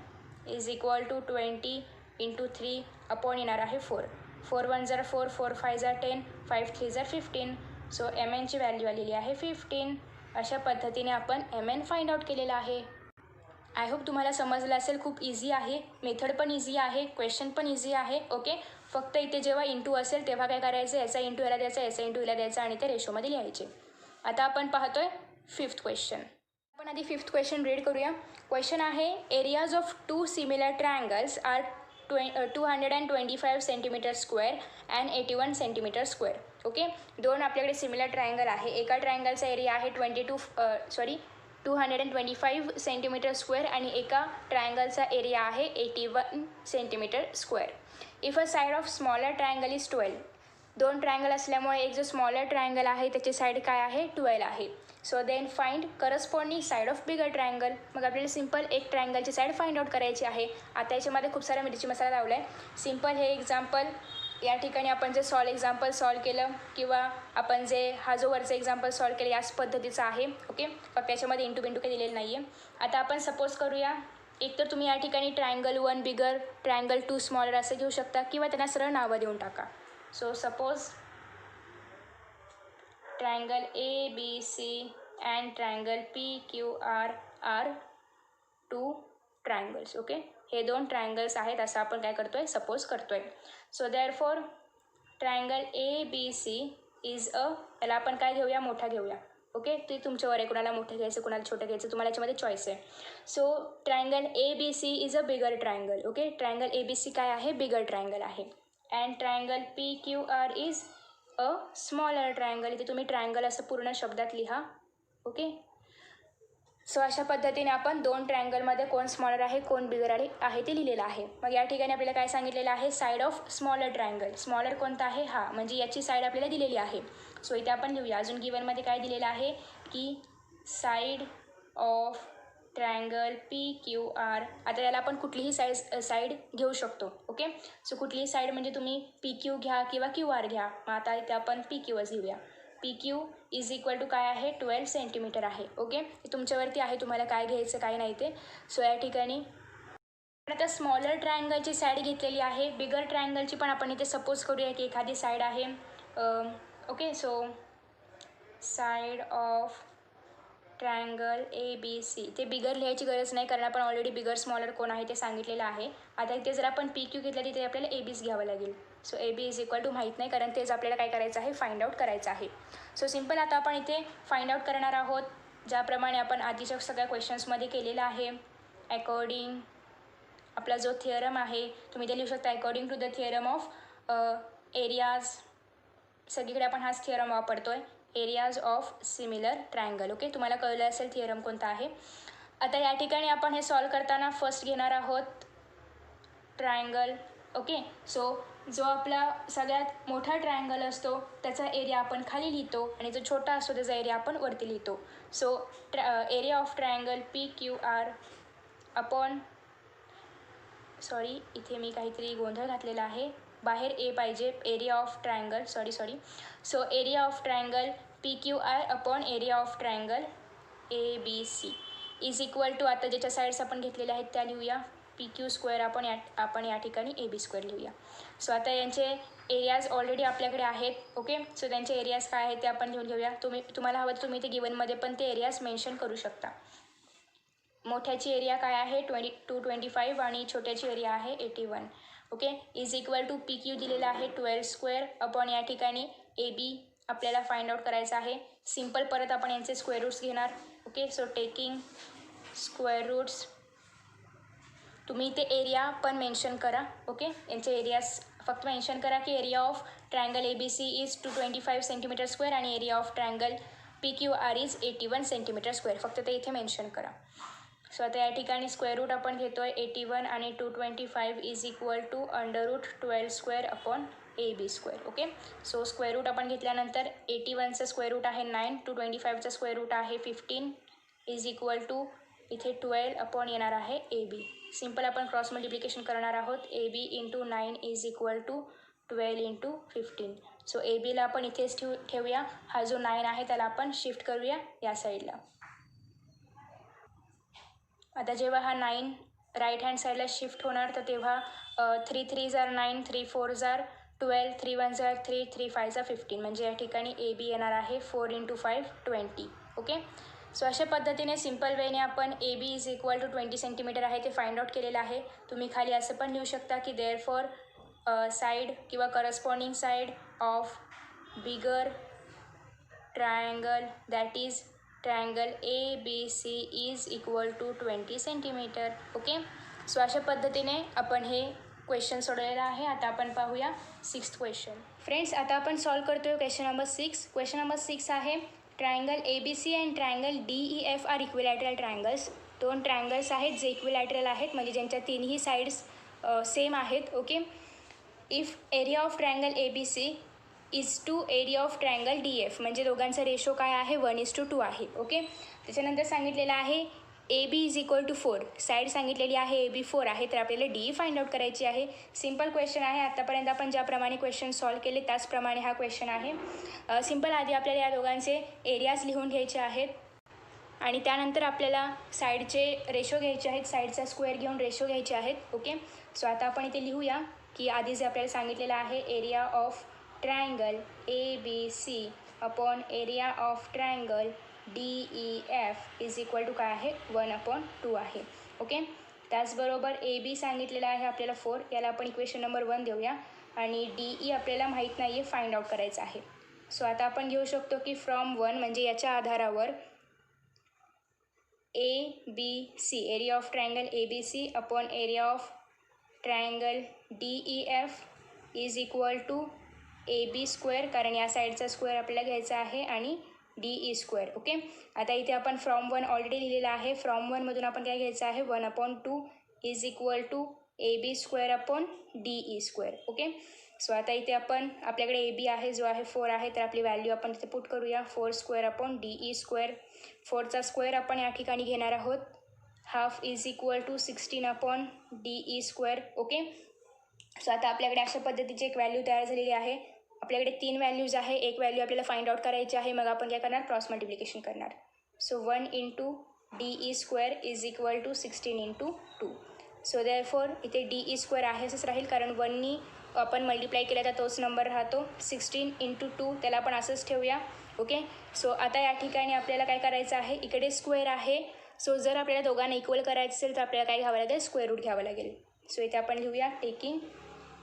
is equal to 20 into 3 upon येणार आहे 4. 4 1 जार 4, 4 5 जार 10, 5 3 जार 15. सो MNची व्हॅल्यू आलेली आहे 15. अशा पद्धतीने आपण MN फाइंड आउट केलेला आहे. आय होप तुम्हाला समजलं असेल. खूप इझी आहे, मेथड पण इझी आहे, क्वेश्चन पण इझी आहे. ओके, फक्त इथे जेव्हा इंटू असेल तेव्हा काय करायचं, याचा इंटू याला द्यायचा, याचा इंटू याला द्यायचा, आणि ते रेशोमध्ये लिहायचे. आता आपण पाहतोय 5th क्वेश्चन. आपण आधी 5th क्वेश्चन रीड करूया. क्वेश्चन आहे areas of 2 similar triangles are 225 centimetre square and 81 centimetre square. Okay, दोन आपल्याकडे सिमिलर ट्रायंगल आहे. एका ट्रायंगलचा एरिया आहे 225 सेंटीमीटर स्क्वेअर, आणि एका ट्रायंगलचा एरिया आहे 81 centimetre square. If a side of smaller triangle is 12. दोन ट्रायंगल असल्यामुळे एक जो स्मॉलर ट्रायंगल आहे त्याची साईड काय आहे, 12 आहे. So then find corresponding side of bigger triangle. मग आपल्याला सिम्पल एक ट्रायंगलची साईड फाइंड आउट करायची आहे. आता याच्यामध्ये खूप सारा मिरची मसाला लावला आहे. सिम्पल हे एक्झाम्पल या ठिकाणी आपण जे एक्झाम्पल सॉल्व केलं, किंवा आपण जे हा जो वरचं एक्झाम्पल सॉल्व केलं याच पद्धतीचं आहे. ओके, फक्त याच्यामध्ये इंटू बिंटू काही दिलेलं नाही आहे. आता आपण सपोज करूया, एक तर तुम्ही या ठिकाणी ट्रायंगल 1 बिगर, ट्रायंगल 2 स्मॉलर असं घेऊ शकता, किंवा त्यांना सरळ नावं देऊन टाका. So suppose triangle ABC and triangle PQR are 2 triangles. Okay, हे 2 ट्रायंगल्स आहेत असं आपण काय करतोय, सपोज करतोय. So therefore triangle ABC is a, याला आपण काय घेऊया, मोठा घेऊया. ओके, ते तुमच्यावर आहे, कुणाला मोठं घ्यायचं कुणाला छोटं घ्यायचं, तुम्हाला याच्यामध्ये चॉईस आहे. So triangle ABC is a bigger triangle. Okay, triangle ABC काय आहे, बिगर ट्रायंगल आहे. And triangle PQR is a smaller triangle. इथे तुम्ही ट्रायंगल असं पूर्ण शब्दात लिहा. ओके, सो अशा पद्धतीने आपण दोन ट्रायंगलमध्ये कोण स्मॉलर आहे कोण बिगर आहे ते लिहिलेलं आहे. मग या ठिकाणी आपल्याला काय सांगितलेलं आहे, side of smaller triangle. Smaller कोणता आहे, हा म्हणजे याची साईड आपल्याला दिलेली आहे. सो इथे आपण लिहूया. अजून गिवनमध्ये काय दिलेलं आहे की साईड ऑफ ट्रायंगल PQR. आता याला आपण कुठलीही साईड घेऊ शकतो. ओके, सो कुठलीही साईड म्हणजे तुम्ही PQ घ्या किंवा QR घ्या. मग आता इथे आपण PQच घेऊया. PQ इज इक्वल टू काय आहे, 12 सेंटीमीटर आहे. ओके, तुमच्यावरती आहे तुम्हाला काय घ्यायचं काय नाही ते. सो या ठिकाणी आता स्मॉलर ट्रायंगलची साईड घेतलेली आहे. बिगर ट्रायंगलची पण आपण इथे सपोज करूया की एखादी साईड आहे. Okay, so side of triangle ABC. ते बिगर लिहायची गरज नाही कारण आपण ऑलरेडी बिगर स्मॉलर कोण आहे ते सांगितलेलं आहे. आता इथे जर आपण PQ घेतलं तिथे आपल्याला ABच घ्यावं लागेल. So AB is equal to माहीत नाही कारण तेच आपल्याला काय करायचं आहे, फाइंड आउट करायचं आहे. सो सिम्पल आता आपण इथे फाइंड आउट करणार आहोत ज्याप्रमाणे आपण आधीच्या सगळ्या क्वेश्चन्समध्ये केलेलं आहे. अकॉर्डिंग आपला जो थिअरम आहे तुम्ही ते लिहू शकता. According to the theorem of areas. सगळीकडे आपण हाच थिअरम वापरतो आहे, areas of similar triangle. Okay, तुम्हाला कळलं असेल थिअरम कोणता आहे. आता या ठिकाणी आपण हे सॉल्व करताना फर्स्ट घेणार आहोत ट्रायंगल. ओके, सो जो आपला सगळ्यात मोठा ट्रायंगल असतो त्याचा एरिया आपण खाली लिहितो आणि जो छोटा असतो त्याचा एरिया आपण वरती लिहितो. So area of triangle PQR upon, sorry इथे मी काहीतरी गोंधळ घातलेला आहे, बाहेर ए पाहिजे, area of triangle, sorry. So area of triangle PQR upon area of triangle ABC is equal to, आता ज्याच्या साईड्स आपण घेतलेल्या आहेत त्या लिहूया, PQ स्क्वेअर आपण या ठिकाणी AB स्क्वेअर लिहूया. सो आता यांचे एरियाज ऑलरेडी आपल्याकडे आहेत. ओके, सो त्यांचे एरियाज काय आहेत ते आपण लिहून घेऊया. तुम्हाला हवं तुम्ही ते गिवनमध्ये पण ते एरियाज मेन्शन करू शकता. मोठ्याची एरिया काय आहे 225 आणि छोट्याची एरिया आहे 81. Okay, is equal to PQ दिलेला आहे 12 स्क्वेअर अपॉन या ठिकाणी AB आपल्याला फाइंड आउट करायचं आहे. सिम्पल परत आपण यांचे स्क्वेअर रूट्स घेणार. Okay, so taking square roots, तुम्ही ते एरिया पण मेन्शन करा. ओके, यांचे एरियाज फक्त मेन्शन करा की area of triangle ABC is 225 centimetre square आणि area of triangle PQR is 81 centimetre square. फक्त ते इथे मेन्शन करा. सो आता या ठिकाणी स्क्वेअर रूट आपण घेतो आहे 81 आणि 225 is equal to under root 12 square upon AB square. Okay, so square root आपण घेतल्यानंतर 81चं स्क्वेअर रूट आहे 9, 225चं स्क्वेअर रूट आहे 15 इज इक्वल टू इथे 12 अपॉन येणार आहे AB. सिम्पल आपण क्रॉस मल्टिप्लिकेशन करणार आहोत. AB into 9 is equal to 12 into 15. So ABला आपण इथेच ठेवूया. हा जो 9 आहे त्याला आपण शिफ्ट करूया या साईडला. आता जेव्हा हा 9 राईट हँड साईडला शिफ्ट होणार तर तेव्हा 3 3 जार 9, 3 4 जार 12, 3 1 जार 3, 3 5 जार 15. म्हणजे या ठिकाणी AB येणार आहे 4 इंटू 5 20. ओके, सो अशा पद्धतीने सिम्पल वेने आपण AB is equal to 20 centimeter आहे ते फाइंड आउट केलेलं आहे. तुम्ही खाली असं पण लिहू शकता की देअर फॉर साईड किंवा corresponding side of bigger triangle that is triangle ABC is equal to 20 centimeter. Okay, so अशा पद्धतीने आपण हे क्वेश्चन सोडवलेलं आहे. आता आपण पाहूया 6th क्वेश्चन. फ्रेंड्स, आता आपण सॉल्व करतोय क्वेश्चन नंबर 6. क्वेश्चन नंबर 6 आहे triangle ABC and triangle DEF are equilateral triangles. दोन ट्रायंगल्स आहेत जे इक्विलॅटरल आहेत म्हणजे ज्यांच्या तिन्ही साईड्स सेम आहेत. Okay, if area of triangle ABC is to area of triangle DF म्हणजे दोघांचा रेशो काय आहे 1:2 आहे. ओके, त्याच्यानंतर सांगितलेलं आहे AB is equal to 4. Side सांगितलेली आहे AB 4 आहे तर आपल्याला DE फाइंड आउट करायची आहे. सिम्पल क्वेश्चन आहे. आत्तापर्यंत आपण ज्याप्रमाणे क्वेश्चन सॉल्व केले त्याचप्रमाणे हा क्वेश्चन आहे. सिम्पल आधी आपल्याला या दोघांचे एरियाज लिहून घ्यायचे आहेत आणि त्यानंतर आपल्याला साईडचे रेशो घ्यायचे आहेत. साईडचा स्क्वेअर घेऊन रेशो घ्यायचे आहेत. ओके, सो आता आपण इथे लिहूया की आधी जे आपल्याला सांगितलेलं आहे area of triangle ABC upon area of triangle DEF is equal to काय आहे 1/2 आहे. ओके, त्याचबरोबर AB सांगितलेलं आहे आपल्याला 4, याला आपण इक्वेशन नंबर 1 देऊया आणि DE आपल्याला माहीत नाही आहे फाइंड आउट करायचं आहे. सो आता आपण घेऊ शकतो की फ्रॉम 1 म्हणजे याच्या आधारावर ABC area of triangle ABC upon area of triangle DEF is equal to AB square, कारण या साईडचा स्क्वेअर आपल्याला घ्यायचा आहे, आणि DE स्क्वेअर. ओके, आता इथे आपण फ्रॉम 1 ऑलरेडी लिहिलेला आहे. फ्रॉम 1मधून आपण काय घ्यायचं आहे 1/2 is equal to AB square upon DE square. Okay, so आता इथे आपण आपल्याकडे AB आहे जो आहे 4 आहे, तर आपली व्हॅल्यू आपण तिथे पुट करूया 4 स्क्वेअर अपॉन DE स्क्वेअर. 4चा स्क्वेअर आपण या ठिकाणी घेणार आहोत. Half is equal to 16 upon DE square. Okay, so आता आपल्याकडे अशा पद्धतीची एक व्हॅल्यू तयार झालेली आहे. आपल्याकडे 3 व्हॅल्यूज आहे. एक व्हॅल्यू आपल्याला फाइंड आउट करायची आहे. मग आपण काय करणार, क्रॉस मल्टिप्लिकेशन करणार. So 1 into DE square is equal to 16 into 2. So therefore इथे DE स्क्वेअर आहे असंच राहील, कारण 1नी आपण मल्टिप्लाय केला तर तोच नंबर राहतो. 16 इंटू 2 त्याला आपण असंच ठेवूया. ओके, सो आता या ठिकाणी आपल्याला काय करायचं आहे, इकडे स्क्वेअर आहे. सो जर आपल्याला दोघांना इक्वल करायचं असेल तर आपल्याला काय घ्यावं लागेल, स्क्वेअर रूट घ्यावं लागेल. सो इथे आपण लिहूया taking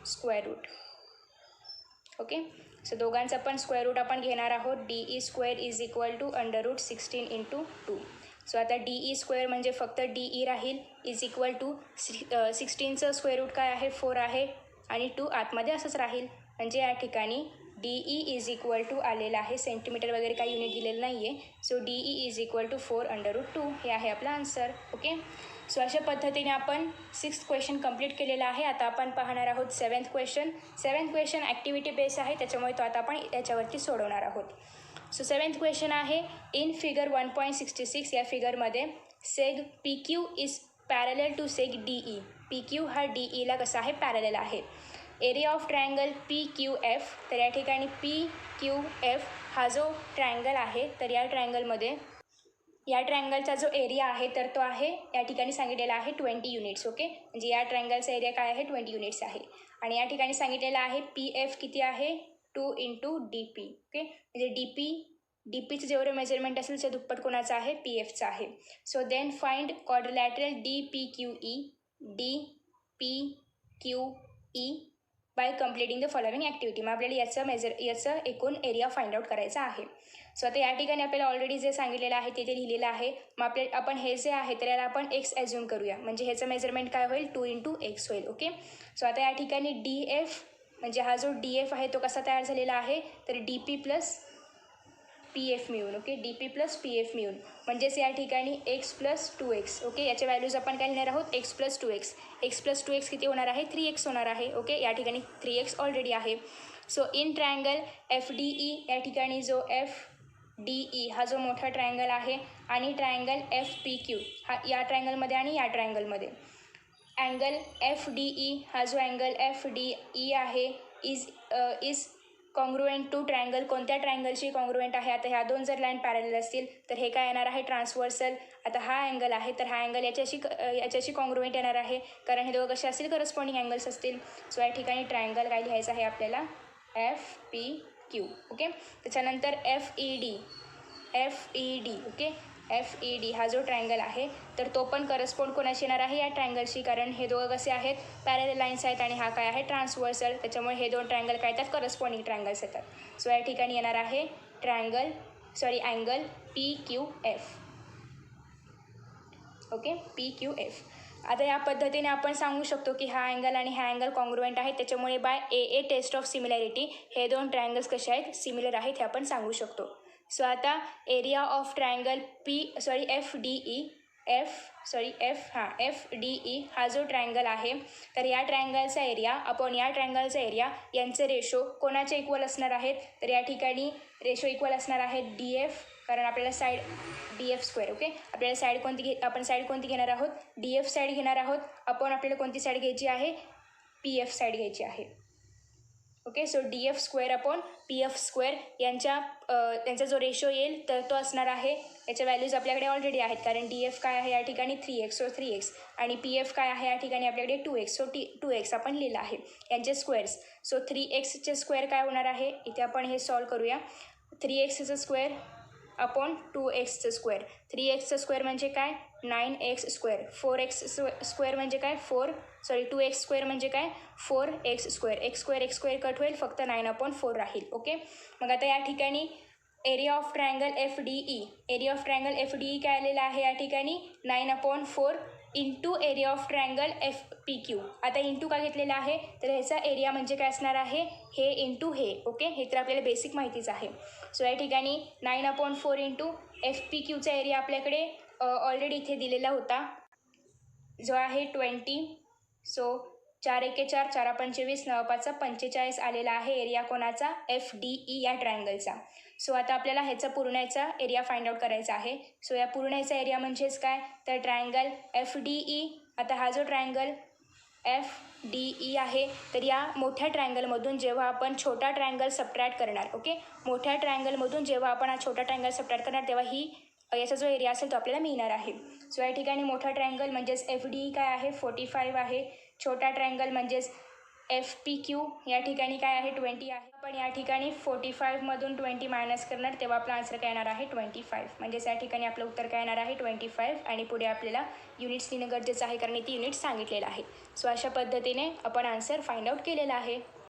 square root. Okay, so दोघांचा पण स्क्वेअर रूट आपण घेणार आहोत. DE square is equal to under root 16 into 2. So आता DE स्क्वेअर म्हणजे फक्त DE राहील इज इक्वल टू 16चं स्क्वेअर रूट काय आहे 4 आहे, आणि 2 आतमध्ये असंच राहील. म्हणजे या ठिकाणी DE इज इक्वल टू आलेलं आहे, सेंटीमीटर वगैरे काही युनिट दिलेलं नाही आहे. So DE is equal to 4 under root 2 हे आहे आपला आन्सर. ओके, सो अशा पद्धतीने आपण 6th क्वेश्चन कंप्लीट केलेला आहे. आता आपण पाहणार आहोत 7th question. 7th question activity base आहे, त्याच्यामुळे तो आता आपण याच्यावरती सोडवणार आहोत. सो 7th क्वेश्चन आहे इन फिगर 1.66 या फिगरमध्ये seg PQ is parallel to seg DE. PQ हा DEला कसा आहे, पॅरलल आहे. एरिया ऑफ ट्रायंगल PQF, तर या ठिकाणी PQF हा जो ट्रायंगल आहे, तर या ट्रायंगलमध्ये या ट्रायंगलचा जो एरिया आहे तर तो आहे या ठिकाणी सांगितलेला आहे 20 युनिट्स. ओके, म्हणजे या ट्रायंगलचा एरिया काय आहे 20 युनिट्स आहे, आणि या ठिकाणी सांगितलेलं आहे PF किती आहे 2 इंटू DP. ओके, म्हणजे DPचं जेवढं मेजरमेंट असेल ते दुप्पट कोणाचं आहे, PFचं आहे. So then find quadrilateral DPQE by completing the following activity. मग आपल्याला याचं एकूण एरिया फाइंड आउट करायचा आहे. सो आता या ठिकाणी आपल्याला ऑलरेडी जे सांगितलेलं आहे ते लिहिलेलं आहे. मग आपण हे जे आहे तर याला आपण एक्स ॲज्युम करूया, म्हणजे ह्याचं मेजरमेंट काय होईल 2 इंटू एक्स होईल. ओके, सो आता या ठिकाणी DF म्हणजे हा जो DF आहे तो कसा तयार झालेला आहे, तर DP प्लस PF मिळून. ओके, DP प्लस PF मिळून म्हणजेच या ठिकाणी x प्लस 2x. ओके, याच्या व्हॅल्यूज आपण काय लिहिणार आहोत, x plus 2x. x plus 2x किती होणार आहे, 3x होणार आहे. ओके, या ठिकाणी 3x ऑलरेडी आहे. सो इन ट्रायंगल FDE या ठिकाणी जो FDE हा जो मोठा ट्रायंगल आहे, आणि ट्रायंगल FPQ हा या ट्रायंगलमध्ये आणि या ट्रायंगलमध्ये अँगल FDE हा जो अँगल FDE आहे इज कॉन्ग्रुएंट टू ट्रायंगल. कोणत्या ट्रायंगलची कॉन्ग्रुएंट आहे, आता ह्या दोन जर लाईन पॅरलल असतील तर हे काय येणार आहे ट्रान्सवर्सल. आता हा अँगल आहे तर हा अँगल याच्याशी कॉन्ग्रुएंट येणार आहे, कारण हे दोघं कसे असतील, करस्पॉन्डिंग अँगल्स असतील. सो या ठिकाणी ट्रायंगल काय लिहायचं आहे आपल्याला FPQ. ओके, त्याच्यानंतर FED. ओके, FED हा जो ट्रायंगल आहे तर तो पण करस्पॉन्ड कोणाशी येणार आहे, या ट्रायंगलशी, कारण हे दोघं कसे आहेत पॅरलल लाईन्स आहेत, आणि हा काय आहे ट्रान्सवर्सल. त्याच्यामुळे हे दोन ट्रायंगल काय येतात, करस्पॉन्डिंग ट्रायंगल्स येतात. सो या ठिकाणी येणार आहे अँगल PQF. Okay, PQF. आता या पद्धतीने आपण सांगू शकतो की हा अँगल आणि हा अँगल कॉन्ग्रुएंट आहे, त्याच्यामुळे by AA test of similarity हे दोन ट्रायंगल्स कसे आहेत, सिमिलर आहेत हे आपण सांगू शकतो. सो आता एरिया ऑफ ट्रायंगल FDE हा जो ट्रायंगल आहे तर या ट्रायंगलचा एरिया अपॉन या ट्रायंगलचा एरिया यांचे रेशो कोणाचे इक्वल असणार आहेत, तर या ठिकाणी रेशो इक्वल असणार आहेत DF, कारण आपल्याला साईड DF स्क्वेअर. ओके, आपल्याला साईड कोणती घेणार आहोत, DF साईड घेणार आहोत. अपॉन आपल्याला कोणती साईड घ्यायची आहे, PF साईड घ्यायची आहे. Okay, so DF square upon PF square यांचा जो रेशो येईल तर तो असणार आहे, याच्या व्हॅल्यूज आपल्याकडे ऑलरेडी आहेत, कारण DF काय आहे या ठिकाणी 3x, सो 3x, आणि PF काय आहे या ठिकाणी आपल्याकडे 2x, सो 2x आपण लिहिलं आहे. यांचे स्क्वेअर्स, सो 3xचे स्क्वेअर काय होणार आहे, इथे आपण हे सॉल्व करूया. 3xचं स्क्वेअर अपॉन 2x². 3x² म्हणजे काय 9x². 4x² म्हणजे काय 2x² म्हणजे काय 4x². x² कट होईल, फक्त 9/4 राहील. ओके. मग आता या ठिकाणी area of triangle FDE. Area of triangle FDE काय आलेला आहे या ठिकाणी 9/4 into area of triangle FPQ. आता इंटू का घेतलेला आहे तर ह्याचा एरिया म्हणजे काय असणार आहे हे इंटू हे. ओके, हे तर आपल्याला बेसिक माहितीच आहे. सो या ठिकाणी 9/4 इंटू FPQचा एरिया आपल्याकडे ऑलरेडी इथे दिलेला होता जो आहे 20. सो 4 एके 4, 4 25, 9 5 45 आलेला आहे एरिया कोणाचा FDE या ट्रायंगलचा. सो आता आपल्याला ह्याचा पूर्ण याचा एरिया फाइंड आउट करायचा आहे. सो या पूर्ण याचा एरिया म्हणजेच काय तर ट्रायंगल FDE. आता हा जो ट्रायंगल FDE आहे तर या मोठ्या ट्रायंगलमधून जेव्हा आपण छोटा ट्रायंगल सबट्रॅक्ट करणार, ओके, मोठ्या ट्रायंगलमधून जेव्हा आपण हा छोटा ट्रायंगल सबट्रॅक्ट करणार तेव्हा याचा जो एरिया असेल तो आपल्याला मिळणार आहे. सो या ठिकाणी मोठा ट्रायंगल म्हणजेच FDE काय आहे 45 आहे. छोटा ट्रायंगल म्हणजेच FPQ या ठिकाणी काय आहे 20 आहे. पण या ठिकाणी 45मधून 20 मायनस करणार तेव्हा आपला आन्सर काय येणार आहे 25. म्हणजेच या ठिकाणी आपलं उत्तर काय येणार आहे 25. आणि पुढे आपल्याला युनिट्स लिहिणं गरजेचं आहे कारण ती युनिट्स सांगितलेलं आहे. सो अशा पद्धतीने आपण आन्सर फाइंड आउट केलेला आहे.